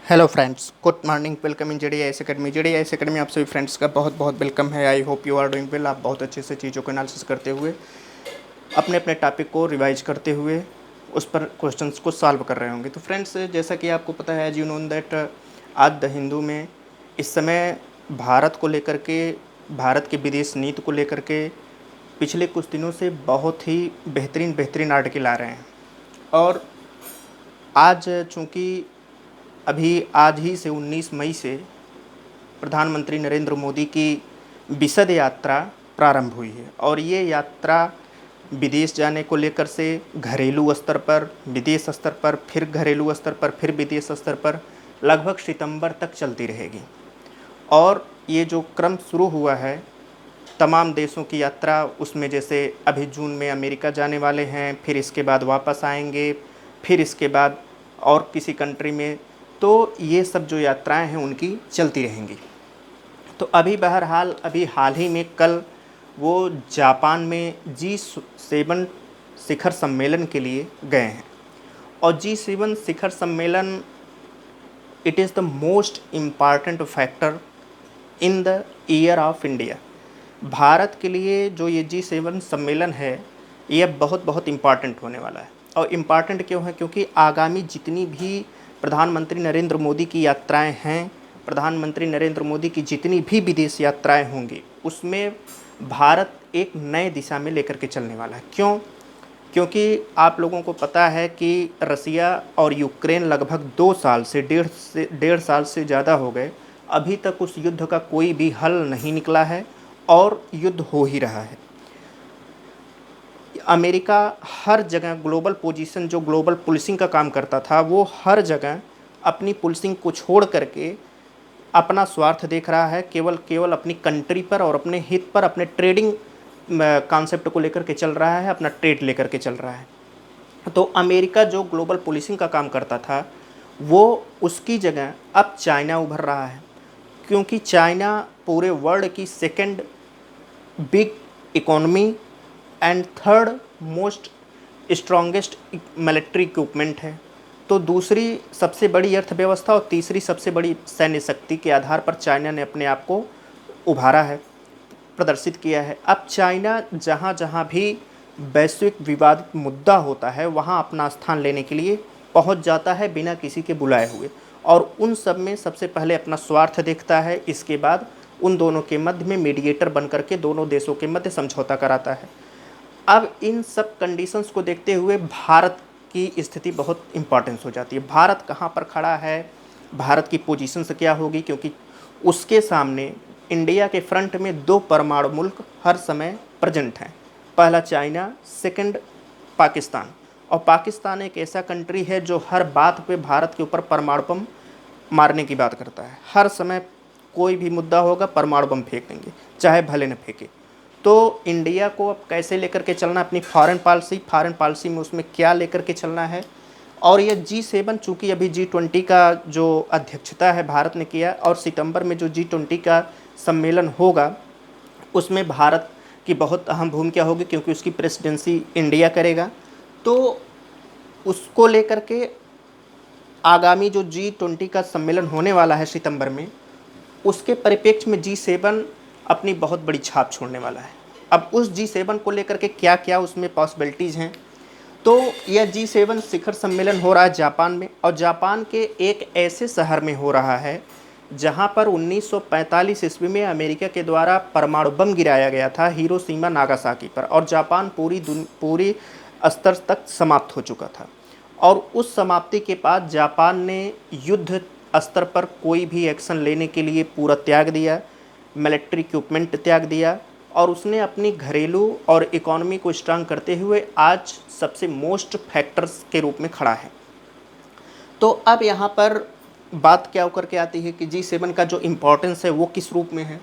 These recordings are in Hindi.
Hello friends, good morning. Welcome in JDIS academy. JDIS academy आप सभी फ्रेंड्स का बहुत बहुत वेलकम है। I hope you are doing well. आप बहुत अच्छे से चीज़ों को एनालिसिस करते हुए अपने अपने टॉपिक को रिवाइज करते हुए उस पर क्वेश्चंस को सॉल्व कर रहे होंगे। तो फ्रेंड्स, जैसा कि आपको पता है, एज यू नोन दैट आज द हिंदू में इस समय भारत को लेकर के, भारत की विदेश नीति को लेकर के पिछले कुछ दिनों से बहुत ही बेहतरीन बेहतरीन आर्टिकल आ रहे हैं। और आज चूँकि अभी आज ही से 19 मई से प्रधानमंत्री नरेंद्र मोदी की विशद यात्रा प्रारंभ हुई है। और ये यात्रा विदेश जाने को लेकर से घरेलू स्तर पर, विदेश स्तर पर, फिर घरेलू स्तर पर, फिर विदेश स्तर पर लगभग सितंबर तक चलती रहेगी। और ये जो क्रम शुरू हुआ है तमाम देशों की यात्रा, उसमें जैसे अभी जून में अमेरिका जाने वाले हैं, फिर इसके बाद वापस आएंगे, फिर इसके बाद और किसी कंट्री में, तो ये सब जो यात्राएं हैं उनकी चलती रहेंगी। तो अभी बहरहाल अभी हाल ही में कल वो जापान में G7 शिखर सम्मेलन के लिए गए हैं। और G7 शिखर सम्मेलन, it is the most important factor in the year of India. Bharat के लिए जो ये G7 सम्मेलन है, यह बहुत बहुत इम्पॉर्टेंट होने वाला है। और इम्पॉर्टेंट क्यों है? क्योंकि आगामी जितनी भी प्रधानमंत्री नरेंद्र मोदी की यात्राएं हैं, प्रधानमंत्री नरेंद्र मोदी की जितनी भी विदेश यात्राएं होंगी, उसमें भारत एक नए दिशा में लेकर के चलने वाला है। क्यों? क्योंकि आप लोगों को पता है कि रसिया और यूक्रेन लगभग 2 साल से डेढ़ साल से ज़्यादा हो गए, अभी तक उस युद्ध का कोई भी हल नहीं निकला है और युद्ध हो ही रहा है। अमेरिका हर जगह ग्लोबल पोजीशन, जो ग्लोबल पुलिसिंग का काम करता था, वो हर जगह अपनी पुलिसिंग को छोड़ करके अपना स्वार्थ देख रहा है, केवल केवल अपनी कंट्री पर और अपने हित पर, अपने ट्रेडिंग कॉन्सेप्ट को लेकर के चल रहा है, अपना ट्रेड लेकर के चल रहा है। तो अमेरिका जो ग्लोबल पुलिसिंग का काम करता था, वो उसकी जगह अब चाइना उभर रहा है। क्योंकि चाइना पूरे वर्ल्ड की second big economy and third most strongest military equipment है। तो दूसरी सबसे बड़ी अर्थव्यवस्था और तीसरी सबसे बड़ी सैन्य शक्ति के आधार पर चाइना ने अपने आप को उभारा है, प्रदर्शित किया है। अब चाइना जहाँ जहाँ भी वैश्विक विवादित मुद्दा होता है, वहाँ अपना स्थान लेने के लिए पहुँच जाता है बिना किसी के बुलाए हुए, और उन सब में सबसे पहले अपना स्वार्थ देखता है। इसके बाद उन दोनों के मध्य में मीडिएटर बन करके दोनों देशों के मध्य समझौता कराता है। अब इन सब कंडीशंस को देखते हुए भारत की स्थिति बहुत इम्पॉर्टेंस हो जाती है। भारत कहाँ पर खड़ा है, भारत की पोजीशंस क्या होगी, क्योंकि उसके सामने इंडिया के फ्रंट में 2 परमाणु मुल्क हर समय प्रेजेंट हैं। पहला चाइना, सेकंड पाकिस्तान। और पाकिस्तान एक ऐसा कंट्री है जो हर बात पे भारत के ऊपर परमाणु बम मारने की बात करता है। हर समय कोई भी मुद्दा होगा, परमाणु बम फेंक देंगे, चाहे भले न फेंके। तो इंडिया को अब कैसे लेकर के चलना, अपनी फॉरेन पॉलिसी में उसमें क्या लेकर के चलना है। और ये G7 चूँकि अभी G20 का जो अध्यक्षता है भारत ने किया, और सितंबर में जो G20 का सम्मेलन होगा उसमें भारत की बहुत अहम भूमिका होगी, क्योंकि उसकी प्रेसिडेंसी इंडिया करेगा। तो उसको लेकर के आगामी जो G20 का सम्मेलन होने वाला है सितंबर में, उसके परिप्रेक्ष्य में G7 अपनी बहुत बड़ी छाप छोड़ने वाला है। अब उस G7 को लेकर के क्या क्या उसमें पॉसिबिलिटीज़ हैं। तो यह G7 शिखर सम्मेलन हो रहा है जापान में, और जापान के एक ऐसे शहर में हो रहा है जहां पर 1945 ईस्वी में अमेरिका के द्वारा परमाणु बम गिराया गया था हिरोशिमा नागासाकी पर, और जापान पूरी स्तर तक समाप्त हो चुका था। और उस समाप्ति के बाद जापान ने युद्ध स्तर पर कोई भी एक्शन लेने के लिए पूरा त्याग दिया, मिलिट्री इक्विपमेंट त्याग दिया, और उसने अपनी घरेलू और इकोनॉमी को स्ट्रांग करते हुए आज सबसे मोस्ट फैक्टर्स के रूप में खड़ा है। तो अब यहाँ पर बात क्या होकर के आती है कि G7 का जो इम्पोर्टेंस है वो किस रूप में है।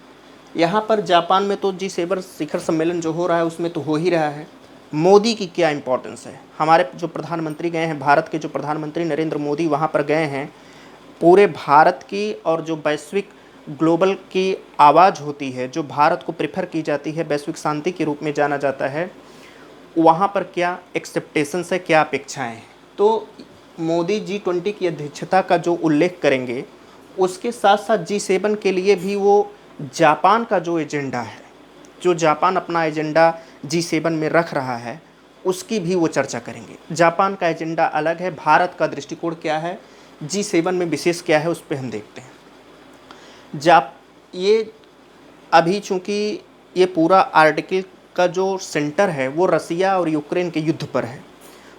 यहाँ पर जापान में तो G7 शिखर सम्मेलन जो हो रहा है उसमें तो हो ही रहा है। मोदी की क्या इम्पोर्टेंस है? हमारे जो प्रधानमंत्री गए हैं, भारत के जो प्रधानमंत्री नरेंद्र मोदी वहाँ पर गए हैं, पूरे भारत की और जो वैश्विक ग्लोबल की आवाज़ होती है, जो भारत को प्रेफर की जाती है, वैश्विक शांति के रूप में जाना जाता है, वहाँ पर क्या एक्सेप्टेशंस है, क्या अपेक्षाएं हैं। तो मोदी G20 की अध्यक्षता का जो उल्लेख करेंगे, उसके साथ साथ G7 के लिए भी वो जापान का जो एजेंडा है, जो जापान अपना एजेंडा G7 में रख रहा है, उसकी भी वो चर्चा करेंगे। जापान का एजेंडा अलग है, भारत का दृष्टिकोण क्या है, G7 में विशेष क्या है, उस पे हम देखते हैं। जाप ये अभी चूँकि ये पूरा आर्टिकल का जो सेंटर है वो रसिया और यूक्रेन के युद्ध पर है।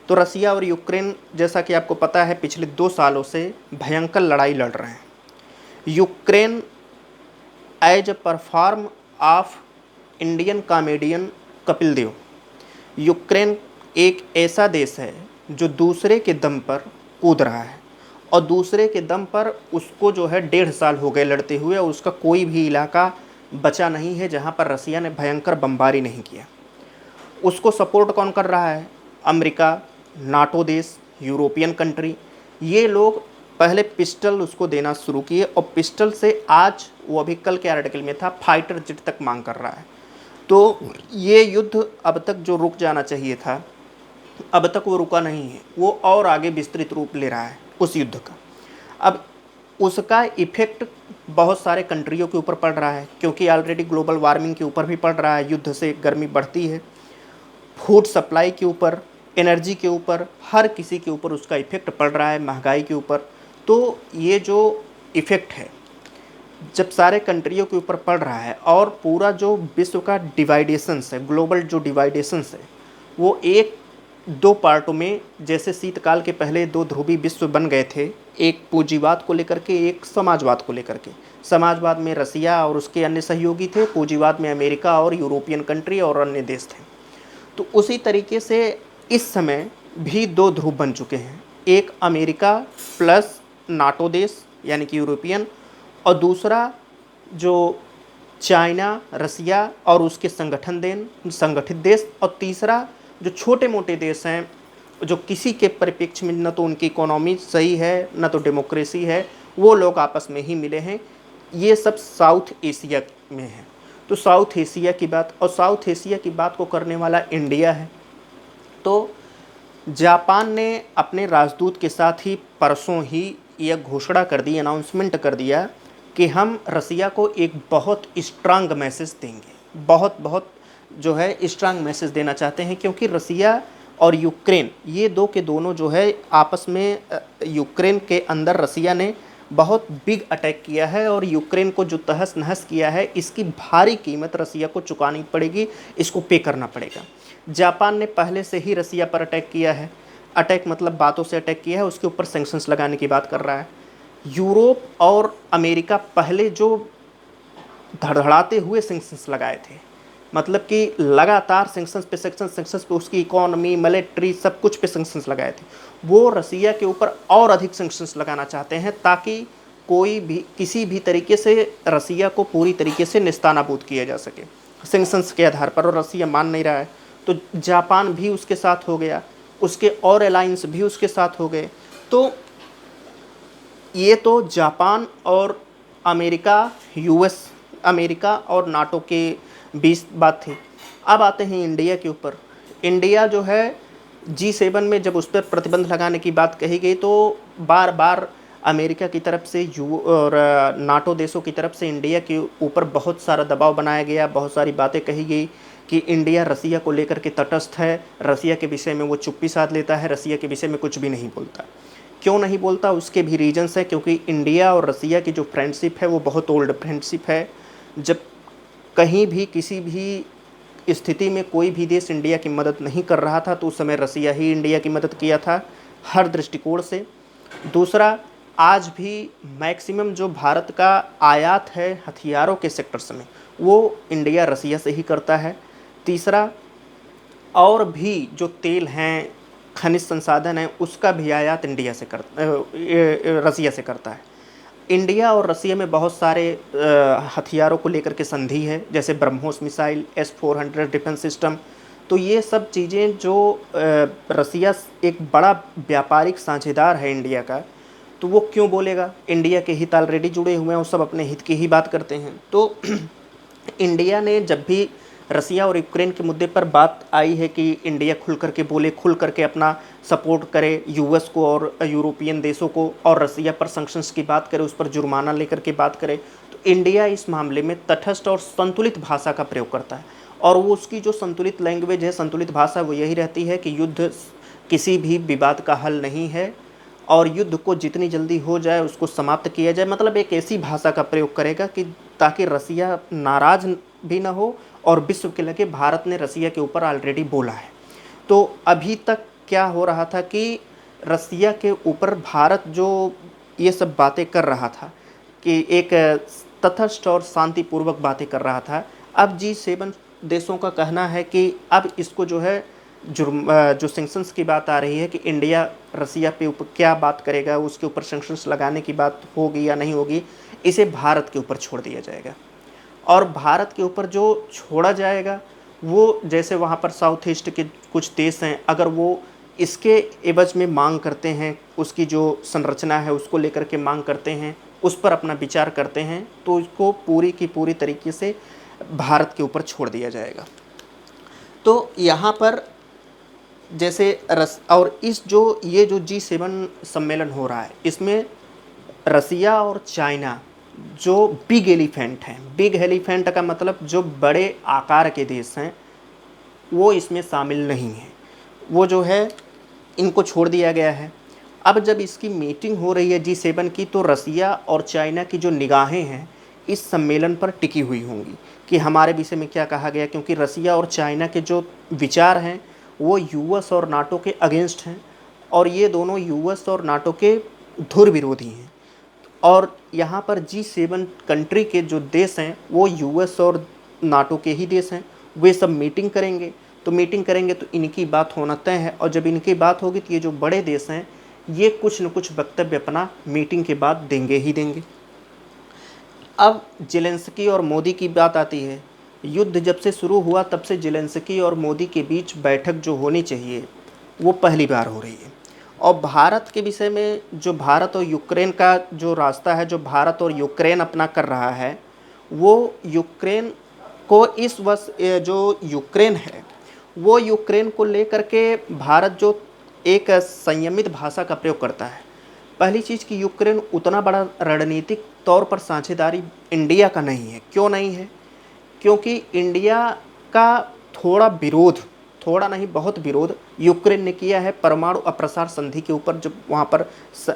तो रसिया और यूक्रेन, जैसा कि आपको पता है, पिछले 2 सालों से भयंकर लड़ाई लड़ रहे हैं। Ukraine as a perform of Indian comedian Kapil Dev, Ukraine एक ऐसा देश है जो दूसरे के दम पर कूद रहा है और दूसरे के दम पर उसको जो है 1.5 साल हो गए लड़ते हुए, और उसका कोई भी इलाका बचा नहीं है जहां पर रसिया ने भयंकर बमबारी नहीं किया। उसको सपोर्ट कौन कर रहा है? अमेरिका, नाटो देश, यूरोपियन कंट्री। ये लोग पहले पिस्टल उसको देना शुरू किए और पिस्टल से आज वो अभी कल के आर्टिकल में था फाइटर जेट तक मांग कर रहा है। तो ये युद्ध अब तक जो रुक जाना चाहिए था, अब तक वो रुका नहीं है, वो और आगे विस्तृत रूप ले रहा है उस युद्ध का। अब उसका इफेक्ट बहुत सारे कंट्रियों के ऊपर पड़ रहा है, क्योंकि ऑलरेडी ग्लोबल वार्मिंग के ऊपर भी पड़ रहा है, युद्ध से गर्मी बढ़ती है, फूड सप्लाई के ऊपर, एनर्जी के ऊपर, हर किसी के ऊपर उसका इफेक्ट पड़ रहा है, महंगाई के ऊपर। तो ये जो इफेक्ट है जब सारे कंट्रियों के ऊपर पड़ रहा है और पूरा जो विश्व का डिवाइडेशंस है, ग्लोबल जो डिवाइडेशंस है, वो एक दो पार्टों में, जैसे शीतकाल के पहले 2 ध्रुवीय विश्व बन गए थे, एक पूंजीवाद को लेकर के, एक समाजवाद को लेकर के। समाजवाद में रसिया और उसके अन्य सहयोगी थे, पूंजीवाद में अमेरिका और यूरोपियन कंट्री और अन्य देश थे। तो उसी तरीके से इस समय भी 2 ध्रुव बन चुके हैं, एक अमेरिका प्लस नाटो देश यानी कि यूरोपियन, और दूसरा जो चाइना, रसिया और उसके संगठित देश, और तीसरा जो छोटे मोटे देश हैं जो किसी के परिप्रेक्ष्य में न तो उनकी इकोनॉमी सही है न तो डेमोक्रेसी है, वो लोग आपस में ही मिले हैं। ये सब साउथ एशिया में है। तो साउथ एशिया की बात, और साउथ एशिया की बात को करने वाला इंडिया है। तो जापान ने अपने राजदूत के साथ ही परसों ही यह घोषणा कर दी, अनाउंसमेंट कर दिया कि हम रसिया को एक बहुत स्ट्रांग मैसेज देंगे, बहुत जो है स्ट्रांग मैसेज देना चाहते हैं, क्योंकि रसिया और यूक्रेन ये दो के दोनों जो है आपस में, यूक्रेन के अंदर रसिया ने बहुत बिग अटैक किया है और यूक्रेन को जो तहस नहस किया है, इसकी भारी कीमत रसिया को चुकानी पड़ेगी, इसको पे करना पड़ेगा। जापान ने पहले से ही रसिया पर अटैक किया है, अटैक मतलब बातों से अटैक किया है, उसके ऊपर सैंक्शंस लगाने की बात कर रहा है। यूरोप और अमेरिका पहले जो धड़धड़ाते हुए सैंक्शंस लगाए थे, मतलब कि लगातार सैंक्शंस पे उसकी इकोनॉमी, मिलिट्री, सब कुछ पे सैंक्शंस लगाए थे, वो रसिया के ऊपर और अधिक सैंक्शंस लगाना चाहते हैं ताकि कोई भी किसी भी तरीके से रसिया को पूरी तरीके से निस्तानाबूद किया जा सके सैंक्शंस के आधार पर, और रसिया मान नहीं रहा है। तो जापान भी उसके साथ हो गया, उसके और अलायंस भी उसके साथ हो गए। तो ये तो जापान और अमेरिका, यूएस, अमेरिका और नाटो के बीच बात थी। अब आते हैं इंडिया के ऊपर। इंडिया जो है G7 में जब उस पर प्रतिबंध लगाने की बात कही गई, तो बार बार अमेरिका की तरफ से और नाटो देशों की तरफ से इंडिया के ऊपर बहुत सारा दबाव बनाया गया, बहुत सारी बातें कही गई कि इंडिया रसिया को लेकर के तटस्थ है, रसिया के विषय में वो चुप्पी साध लेता है, रसिया के विषय में कुछ भी नहीं बोलता। क्यों नहीं बोलता, उसके भी रीजन्स है, क्योंकि इंडिया और रसिया की जो फ्रेंडशिप है वो बहुत ओल्ड फ्रेंडशिप है। जब कहीं भी किसी भी स्थिति में कोई भी देश इंडिया की मदद नहीं कर रहा था तो उस समय रसिया ही इंडिया की मदद किया था हर दृष्टिकोण से। दूसरा, आज भी मैक्सिमम जो भारत का आयात है हथियारों के सेक्टर्स में, वो इंडिया रसिया से ही करता है। तीसरा, और भी जो तेल हैं, खनिज संसाधन हैं, उसका भी आयात इंडिया से रसिया से करता है। इंडिया और रसिया में बहुत सारे हथियारों को लेकर के संधि है, जैसे BrahMos missile, S-400 defence system. तो ये सब चीज़ें जो रसिया एक बड़ा व्यापारिक साझेदार है इंडिया का, तो वो क्यों बोलेगा? इंडिया के हित ऑलरेडी जुड़े हुए हैं, वो सब अपने हित की ही बात करते हैं। तो इंडिया ने जब भी रसिया और यूक्रेन के मुद्दे पर बात आई है कि इंडिया खुल करके बोले, खुल करके अपना सपोर्ट करे यूएस को और यूरोपियन देशों को, और रसिया पर सैंक्शंस की बात करे, उस पर जुर्माना लेकर के बात करे। तो इंडिया इस मामले में तटस्थ और संतुलित भाषा का प्रयोग करता है, और वो उसकी जो संतुलित लैंग्वेज है, संतुलित भाषा, वो यही रहती है कि युद्ध किसी भी विवाद का हल नहीं है, और युद्ध को जितनी जल्दी हो जाए उसको समाप्त किया जाए। मतलब एक ऐसी भाषा का प्रयोग करेगा कि ताकि रसिया नाराज़ भी ना हो और विश्व के लगे भारत ने रसिया के ऊपर ऑलरेडी बोला है। तो अभी तक क्या हो रहा था कि रसिया के ऊपर भारत जो ये सब बातें कर रहा था कि एक तटस्थ और शांतिपूर्वक बातें कर रहा था, अब G7 देशों का कहना है कि अब इसको जो है जो सैंक्शंस की बात आ रही है कि इंडिया रसिया पे ऊपर क्या बात करेगा, उसके ऊपर सैंक्शंस लगाने की बात होगी या नहीं होगी, इसे भारत के ऊपर छोड़ दिया जाएगा। और भारत के ऊपर जो छोड़ा जाएगा वो, जैसे वहाँ पर साउथ ईस्ट के कुछ देश हैं, अगर वो इसके एवज में मांग करते हैं, उसकी जो संरचना है उसको लेकर के मांग करते हैं, उस पर अपना विचार करते हैं, तो इसको पूरी की पूरी तरीके से भारत के ऊपर छोड़ दिया जाएगा। तो यहाँ पर जैसे और इस जो ये जो G7 सम्मेलन हो रहा है, इसमें रसिया और चाइना जो बिग एलिफेंट हैं, बिग एलिफेंट का मतलब जो बड़े आकार के देश हैं, वो इसमें शामिल नहीं हैं। वो जो है इनको छोड़ दिया गया है। अब जब इसकी मीटिंग हो रही है G7 की, तो रसिया और चाइना की जो निगाहें हैं इस सम्मेलन पर टिकी हुई होंगी कि हमारे विषय में क्या कहा गया, क्योंकि रसिया और चाइना के जो विचार हैं वो यूएस और नाटो के अगेंस्ट हैं, और ये दोनों यूएस और नाटो के धुर विरोधी हैं। और यहाँ पर G7 कंट्री के जो देश हैं वो यूएस और नाटो के ही देश हैं। वे सब मीटिंग करेंगे, तो मीटिंग करेंगे तो इनकी बात होना तय है, और जब इनकी बात होगी तो ये जो बड़े देश हैं ये कुछ न कुछ वक्तव्य अपना मीटिंग के बाद देंगे ही देंगे। अब जेलेंस्की और मोदी की बात आती है। युद्ध जब से शुरू हुआ तब से जेलेंस्की और मोदी के बीच बैठक जो होनी चाहिए वो पहली बार हो रही है। और भारत के विषय में, जो भारत और यूक्रेन का जो रास्ता है, जो भारत और यूक्रेन अपना कर रहा है, वो यूक्रेन को इस वर्ष जो यूक्रेन है वो यूक्रेन को लेकर के भारत जो एक संयमित भाषा का प्रयोग करता है। पहली चीज़ कि यूक्रेन उतना बड़ा रणनीतिक तौर पर साझेदारी इंडिया का नहीं है। क्यों नहीं है? क्योंकि इंडिया का थोड़ा विरोध, थोड़ा नहीं बहुत विरोध यूक्रेन ने किया है परमाणु अप्रसार संधि के ऊपर। जब वहाँ पर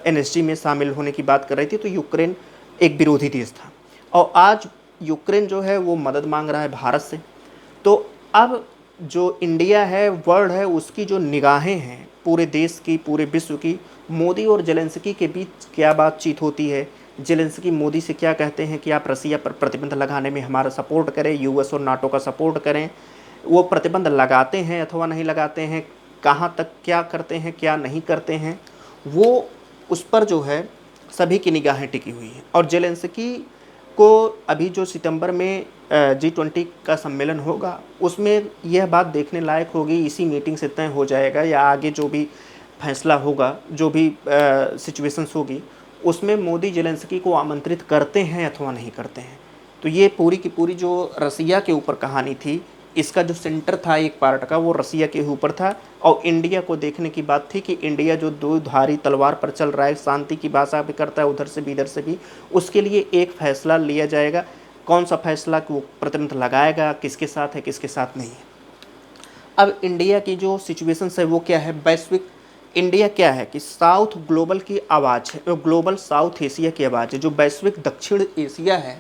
NSG में शामिल होने की बात कर रही थी तो यूक्रेन एक विरोधी देश था, और आज यूक्रेन जो है वो मदद मांग रहा है भारत से। तो अब जो इंडिया है, वर्ल्ड है, उसकी जो निगाहें हैं पूरे देश की, पूरे विश्व की, मोदी और जेलेंस्की के बीच क्या बातचीत होती है, जेलेंस्की मोदी से क्या कहते हैं कि आप रसिया पर प्रतिबंध लगाने में हमारा सपोर्ट करें, यूएस और नाटो का सपोर्ट करें, वो प्रतिबंध लगाते हैं अथवा नहीं लगाते हैं, कहाँ तक क्या करते हैं क्या नहीं करते हैं, वो उस पर जो है सभी की निगाहें टिकी हुई हैं। और जेलेंस्की को अभी जो सितंबर में G20 का सम्मेलन होगा उसमें यह बात देखने लायक होगी, इसी मीटिंग से तय हो जाएगा या आगे जो भी फैसला होगा, जो भी सिचुएशंस होगी, उसमें मोदी जेलेंस्की को आमंत्रित करते हैं अथवा नहीं करते हैं। तो ये पूरी की पूरी जो रसिया के ऊपर कहानी थी, इसका जो सेंटर था एक पार्ट का वो रसिया के ऊपर था, और इंडिया को देखने की बात थी कि इंडिया जो दो धारी तलवार पर चल रहा है, शांति की भाषा भी करता है उधर से भी इधर से भी, उसके लिए एक फैसला लिया जाएगा। कौन सा फैसला कि वो प्रतिबंध लगाएगा, किसके साथ है किसके साथ नहीं है। अब इंडिया की जो सिचुएशन है वो क्या है, वैश्विक इंडिया क्या है कि साउथ ग्लोबल की आवाज़ है, ग्लोबल साउथ एशिया की आवाज़ है। जो वैश्विक दक्षिण एशिया है,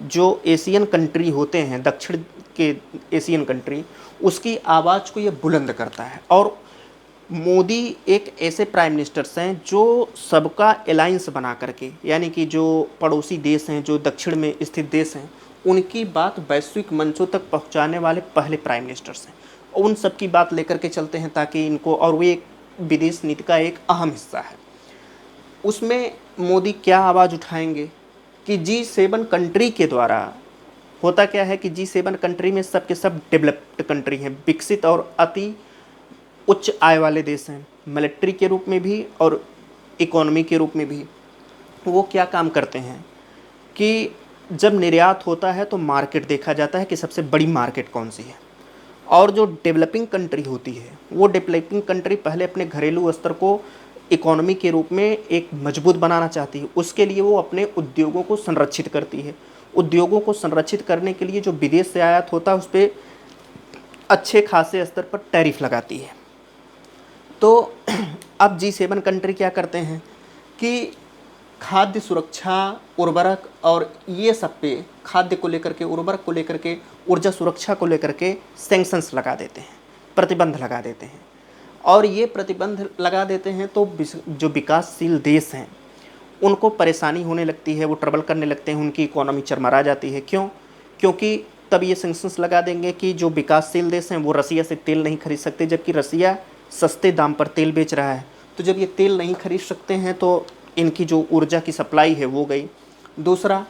जो एशियन कंट्री होते हैं, दक्षिण के एशियन कंट्री, उसकी आवाज़ को ये बुलंद करता है। और मोदी एक ऐसे प्राइम मिनिस्टर्स हैं जो सबका अलायंस बना करके, यानी कि जो पड़ोसी देश हैं, जो दक्षिण में स्थित देश हैं, उनकी बात वैश्विक मंचों तक पहुंचाने वाले पहले प्राइम मिनिस्टर्स हैं। उन सब की बात लेकर के चलते हैं ताकि इनको, और वो एक विदेश नीति का एक अहम हिस्सा है। उसमें मोदी क्या आवाज़ उठाएंगे कि G7 कंट्री के द्वारा होता क्या है कि G7 कंट्री में सब के सब डेवलप्ड कंट्री हैं, विकसित और अति उच्च आय वाले देश हैं, मिलिट्री के रूप में भी और इकोनॉमी के रूप में भी। वो क्या काम करते हैं कि जब निर्यात होता है तो मार्केट देखा जाता है कि सबसे बड़ी मार्केट कौन सी है। और जो डेवलपिंग कंट्री होती है, वो डेवलपिंग कंट्री पहले अपने घरेलू स्तर को इकोनॉमी के रूप में एक मजबूत बनाना चाहती है। उसके लिए वो अपने उद्योगों को संरक्षित करती है। उद्योगों को संरक्षित करने के लिए जो विदेश से आयात होता है उस पर अच्छे खासे स्तर पर टैरिफ लगाती है। तो अब G7 कंट्री क्या करते हैं कि खाद्य सुरक्षा, उर्वरक और ये सब पे, खाद्य को लेकर के, उर्वरक को लेकर के, ऊर्जा सुरक्षा को लेकर के सैंक्शंस लगा देते हैं, प्रतिबंध लगा देते हैं। और ये प्रतिबंध लगा देते हैं तो जो विकासशील देश हैं उनको परेशानी होने लगती है, वो ट्रबल करने लगते हैं, उनकी इकोनॉमी चरमरा जाती है। क्यों? क्योंकि तब ये सैंक्शंस लगा देंगे कि जो विकासशील देश हैं वो रसिया से तेल नहीं खरीद सकते, जबकि रसिया सस्ते दाम पर तेल बेच रहा है। तो जब ये तेल नहीं खरीद सकते हैं तो इनकी जो ऊर्जा की सप्लाई है वो गई। दूसरा,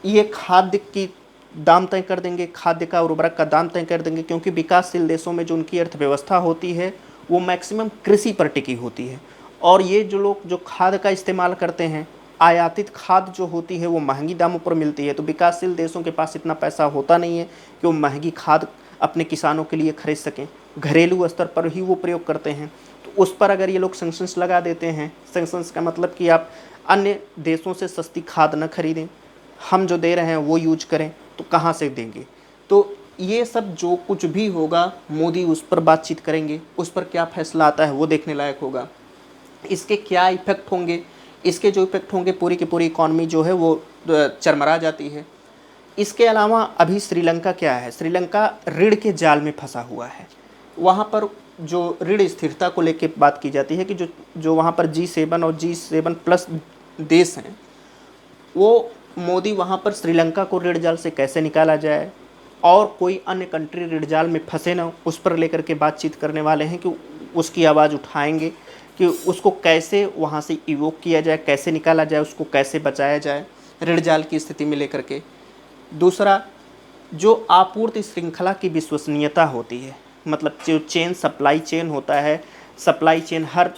ये खाद्य की दाम तय कर देंगे, खाद्य का, उर्वरक का दाम तय कर देंगे, क्योंकि विकासशील देशों में जो उनकी अर्थव्यवस्था होती है वो मैक्सिमम कृषि पर टिकी होती है। और ये जो लोग जो खाद का इस्तेमाल करते हैं, आयातित खाद जो होती है वो महंगी दामों पर मिलती है। तो विकासशील देशों के पास इतना पैसा होता नहीं है कि वो महंगी खाद अपने किसानों के लिए खरीद सकें, घरेलू स्तर पर ही वो प्रयोग करते हैं। तो उस पर अगर ये लोग सैंक्शंस लगा देते हैं, सैंक्शंस का मतलब कि आप अन्य देशों से सस्ती खाद न खरीदें, हम जो दे रहे हैं वो यूज करें, तो कहाँ से देंगे? तो ये सब जो कुछ भी होगा मोदी उस पर बातचीत करेंगे, उस पर क्या फैसला आता है वो देखने लायक होगा। इसके क्या इफ़ेक्ट होंगे? इसके जो इफ़ेक्ट होंगे, पूरी की पूरी इकॉनमी जो है वो चरमरा जाती है। इसके अलावा अभी श्रीलंका क्या है, श्रीलंका ऋण के जाल में फंसा हुआ है। वहाँ पर जो ऋण स्थिरता को लेकर बात की जाती है कि जो वहाँ पर G7 और G7+ देश हैं, वो मोदी वहाँ पर श्रीलंका को ऋण जाल से कैसे निकाला जाए और कोई अन्य कंट्री ऋण जाल में फंसे ना, उस पर लेकर के बातचीत करने वाले हैं कि उसकी आवाज़ उठाएंगे कि उसको कैसे वहाँ से इवोक किया जाए, कैसे निकाला जाए, उसको कैसे बचाया जाए ऋण जाल की स्थिति में लेकर के। दूसरा, जो आपूर्ति श्रृंखला की विश्वसनीयता होती है, मतलब जो चेन, सप्लाई चेन होता है, सप्लाई चेन हर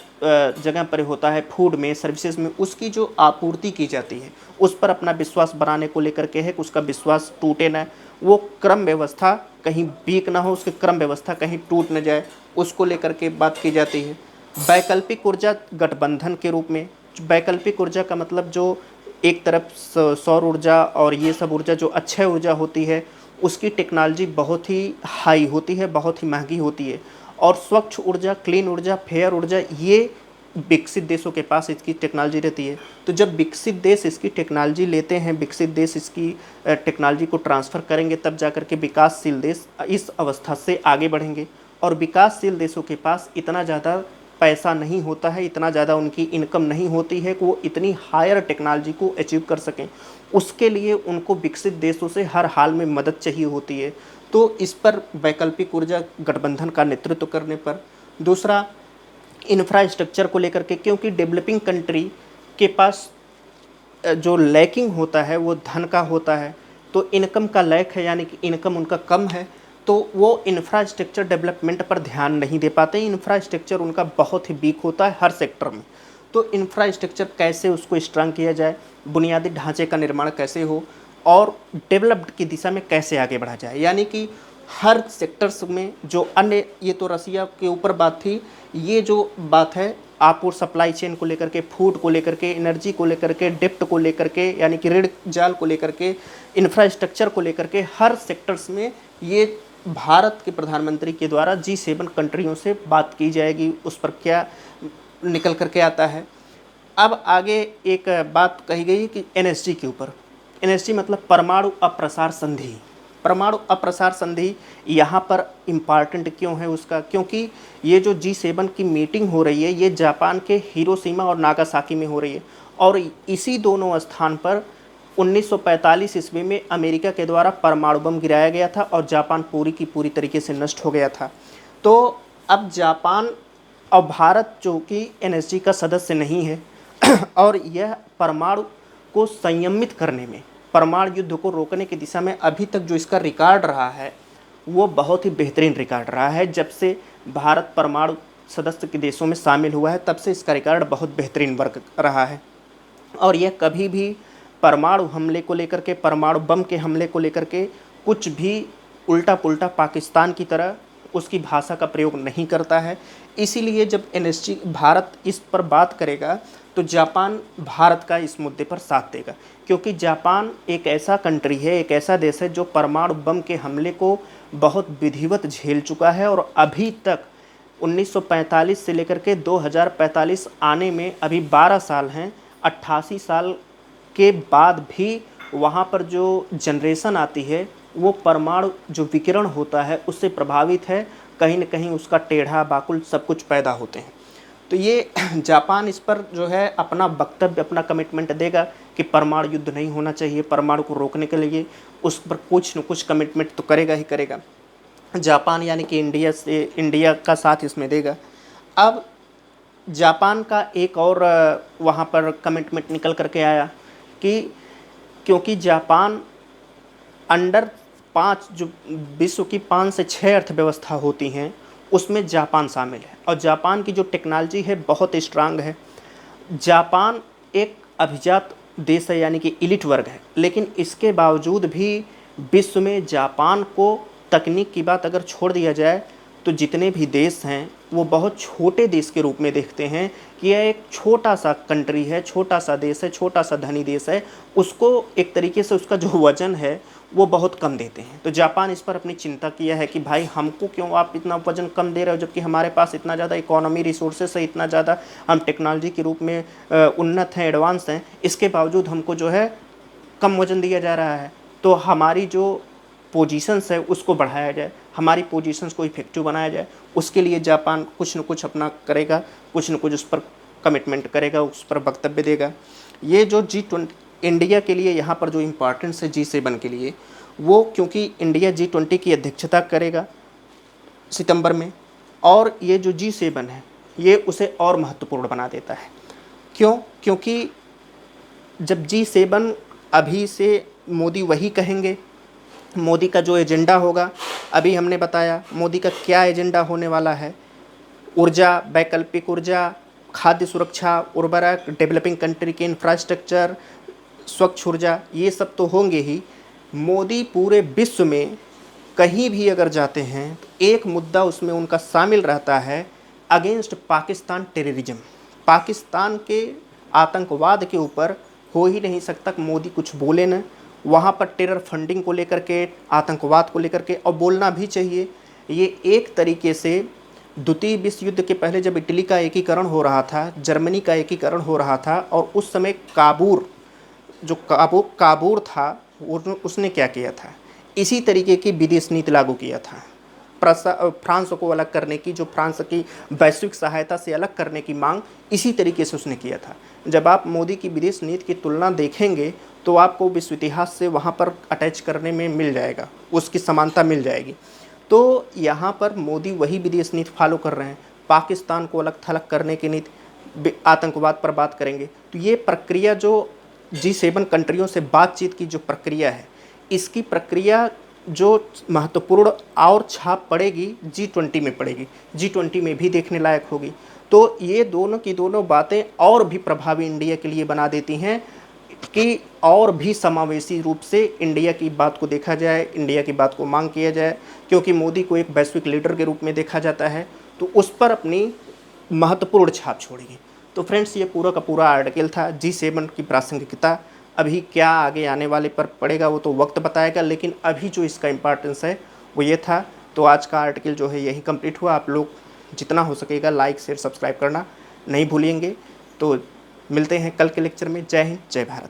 जगह पर होता है, फूड में, सर्विसेज में, उसकी जो आपूर्ति की जाती है उस पर अपना विश्वास बनाने को लेकर के है कि उसका विश्वास टूटे ना, वो क्रम व्यवस्था कहीं वीक ना हो, उसकी क्रम व्यवस्था कहीं टूट न जाए, उसको लेकर के बात की जाती है। वैकल्पिक ऊर्जा गठबंधन के रूप में, वैकल्पिक ऊर्जा का मतलब जो एक तरफ सौर ऊर्जा और ये सब ऊर्जा जो अक्षय ऊर्जा होती है उसकी टेक्नोलॉजी बहुत ही हाई होती है, बहुत ही महंगी होती है। और स्वच्छ ऊर्जा, क्लीन ऊर्जा, फेयर ऊर्जा, ये विकसित देशों के पास इसकी टेक्नोलॉजी रहती है। तो जब विकसित देश इसकी टेक्नोलॉजी लेते हैं, विकसित देश इसकी टेक्नोलॉजी को ट्रांसफ़र करेंगे, तब जाकर के विकासशील देश इस अवस्था से आगे बढ़ेंगे। और विकासशील देशों के पास इतना ज़्यादा पैसा नहीं होता है, इतना ज़्यादा उनकी इनकम नहीं होती है कि वो इतनी हायर टेक्नोलॉजी को अचीव कर सकें। उसके लिए उनको विकसित देशों से हर हाल में मदद चाहिए होती है। तो इस पर वैकल्पिक ऊर्जा गठबंधन का नेतृत्व करने पर। दूसरा, इंफ्रास्ट्रक्चर को लेकर के, क्योंकि डेवलपिंग कंट्री के पास जो लैकिंग होता है वो धन का होता है, तो इनकम का लैक है, यानी कि इनकम उनका कम है, तो वो इंफ्रास्ट्रक्चर डेवलपमेंट पर ध्यान नहीं दे पाते। इंफ्रास्ट्रक्चर उनका बहुत ही वीक होता है हर सेक्टर में। तो इंफ्रास्ट्रक्चर कैसे उसको स्ट्रॉन्ग किया जाए, बुनियादी ढांचे का निर्माण कैसे हो और डेवलप्ड की दिशा में कैसे आगे बढ़ा जाए, यानी कि हर सेक्टर्स में जो अन्य, ये तो रसिया के ऊपर बात थी, ये जो बात है आपूर्ति सप्लाई चेन को लेकर के, फूड को लेकर के, एनर्जी को लेकर के, डेप्ट को लेकर के, यानी कि ऋण जाल को लेकर के, इंफ्रास्ट्रक्चर को लेकर के, हर सेक्टर्स में ये भारत के प्रधानमंत्री के द्वारा G7 कंट्रियों से बात की जाएगी, उस पर क्या निकल करके आता है। अब आगे एक बात कही गई कि NSG के ऊपर, NSG मतलब परमाणु अप्रसार संधि। परमाणु अप्रसार संधि यहाँ पर इम्पॉर्टेंट क्यों है उसका, क्योंकि ये जो G7 की मीटिंग हो रही है ये जापान के हिरोशिमा और नागासाकी में हो रही है, और इसी दोनों स्थान पर 1945 ईस्वी में अमेरिका के द्वारा परमाणु बम गिराया गया था और जापान पूरी की पूरी तरीके से नष्ट हो गया था। तो अब जापान और भारत जो कि NSG का सदस्य नहीं है और यह परमाणु को संयमित करने में, परमाणु युद्ध को रोकने की दिशा में अभी तक जो इसका रिकॉर्ड रहा है वो बहुत ही बेहतरीन रिकॉर्ड रहा है। जब से भारत परमाणु सदस्य के देशों में शामिल हुआ है तब से इसका रिकॉर्ड बहुत बेहतरीन वर्क रहा है, और यह कभी भी परमाणु हमले को लेकर के, परमाणु बम के हमले को लेकर के कुछ भी उल्टा पुल्टा पाकिस्तान की तरह उसकी भाषा का प्रयोग नहीं करता है। इसीलिए जब एनएसजी भारत इस पर बात करेगा तो जापान भारत का इस मुद्दे पर साथ देगा, क्योंकि जापान एक ऐसा कंट्री है, एक ऐसा देश है जो परमाणु बम के हमले को बहुत विधिवत झेल चुका है और अभी तक 1945 से लेकर के 2045 आने में अभी 12 साल हैं। 88 साल के बाद भी वहाँ पर जो जनरेशन आती है वो परमाणु जो विकिरण होता है उससे प्रभावित है, कहीं न कहीं उसका टेढ़ा बाकुल सब कुछ पैदा होते हैं। तो ये जापान इस पर जो है अपना वक्तव्य, अपना कमिटमेंट देगा कि परमाणु युद्ध नहीं होना चाहिए, परमाणु को रोकने के लिए उस पर कुछ न कुछ कमिटमेंट तो करेगा ही करेगा। जापान यानी कि इंडिया का साथ इसमें देगा। अब जापान का एक और वहाँ पर कमिटमेंट निकल करके आया कि क्योंकि जापान अंडर 5 जो विश्व की 5 से 6 अर्थव्यवस्था होती हैं उसमें जापान शामिल है और जापान की जो टेक्नोलॉजी है बहुत स्ट्रांग है। जापान एक अभिजात देश है यानी कि एलिट वर्ग है, लेकिन इसके बावजूद भी विश्व में जापान को तकनीक की बात अगर छोड़ दिया जाए तो जितने भी देश हैं वो बहुत छोटे देश के रूप में देखते हैं कि यह एक छोटा सा कंट्री है, छोटा सा देश है, छोटा सा धनी देश है, उसको एक तरीके से उसका जो वज़न है वो बहुत कम देते हैं। तो जापान इस पर अपनी चिंता किया है कि भाई हमको क्यों आप इतना वज़न कम दे रहे हो, जबकि हमारे पास इतना ज़्यादा इकोनॉमी रिसोर्सेस है, इतना ज़्यादा हम टेक्नोलॉजी के रूप में उन्नत हैं, एडवांस हैं, इसके बावजूद हमको जो है कम वज़न दिया जा रहा है। तो हमारी जो पोजीशंस है उसको बढ़ाया जाए, हमारी पोजीशंस को इफेक्टिव बनाया जाए, उसके लिए जापान कुछ न कुछ अपना करेगा, कुछ न कुछ उस पर कमिटमेंट करेगा, उस पर वक्तव्य देगा। ये जो G20 इंडिया के लिए यहाँ पर जो इम्पोर्टेंस है G7 के लिए, वो क्योंकि इंडिया G20 की अध्यक्षता करेगा सितंबर में, और ये जो G7 है ये उसे और महत्वपूर्ण बना देता है। क्यों? क्योंकि जब G7 अभी से मोदी वही कहेंगे, मोदी का जो एजेंडा होगा, अभी हमने बताया मोदी का क्या एजेंडा होने वाला है, ऊर्जा, वैकल्पिक ऊर्जा, खाद्य सुरक्षा, उर्वरक, डेवलपिंग कंट्री के इंफ्रास्ट्रक्चर, स्वच्छ ऊर्जा, ये सब तो होंगे ही। मोदी पूरे विश्व में कहीं भी अगर जाते हैं तो एक मुद्दा उसमें उनका शामिल रहता है, अगेंस्ट पाकिस्तान टेररिज्म। पाकिस्तान के आतंकवाद के ऊपर हो ही नहीं सकता कि मोदी कुछ बोले न, वहाँ पर टेरर फंडिंग को लेकर के, आतंकवाद को लेकर के, और बोलना भी चाहिए। ये एक तरीके से द्वितीय विश्व युद्ध के पहले जब इटली का एकीकरण हो रहा था, जर्मनी का एकीकरण हो रहा था, और उस समय काबूर था, उसने क्या किया था, इसी तरीके की विदेश नीति लागू किया था। फ्रांस को अलग करने की, जो फ्रांस की वैश्विक सहायता से अलग करने की मांग इसी तरीके से उसने किया था। जब आप मोदी की विदेश नीति की तुलना देखेंगे तो आपको विश्व इतिहास से वहाँ पर अटैच करने में मिल जाएगा, उसकी समानता मिल जाएगी। तो यहाँ पर मोदी वही विदेश नीति फॉलो कर रहे हैं, पाकिस्तान को अलग थलग करने की नीति, आतंकवाद पर बात करेंगे। तो ये प्रक्रिया जो G7 कंट्रियों से बातचीत की जो प्रक्रिया है, इसकी प्रक्रिया जो महत्वपूर्ण और छाप पड़ेगी G20 में पड़ेगी, G20 में भी देखने लायक होगी। तो ये दोनों की दोनों बातें और भी प्रभावी इंडिया के लिए बना देती हैं कि और भी समावेशी रूप से इंडिया की बात को देखा जाए, इंडिया की बात को मांग किया जाए, क्योंकि मोदी को एक वैश्विक लीडर के रूप में देखा जाता है, तो उस पर अपनी महत्वपूर्ण छाप छोड़ेगी। तो फ्रेंड्स, ये पूरा का पूरा आर्टिकल था G7 की प्रासंगिकता। अभी क्या आगे आने वाले पर पड़ेगा वो तो वक्त बताएगा, लेकिन अभी जो इसका इम्पोर्टेंस है वो ये था। तो आज का आर्टिकल जो है यही कंप्लीट हुआ। आप लोग जितना हो सकेगा लाइक शेयर सब्सक्राइब करना नहीं भूलेंगे। तो मिलते हैं कल के लेक्चर में। जय हिंद, जय भारत।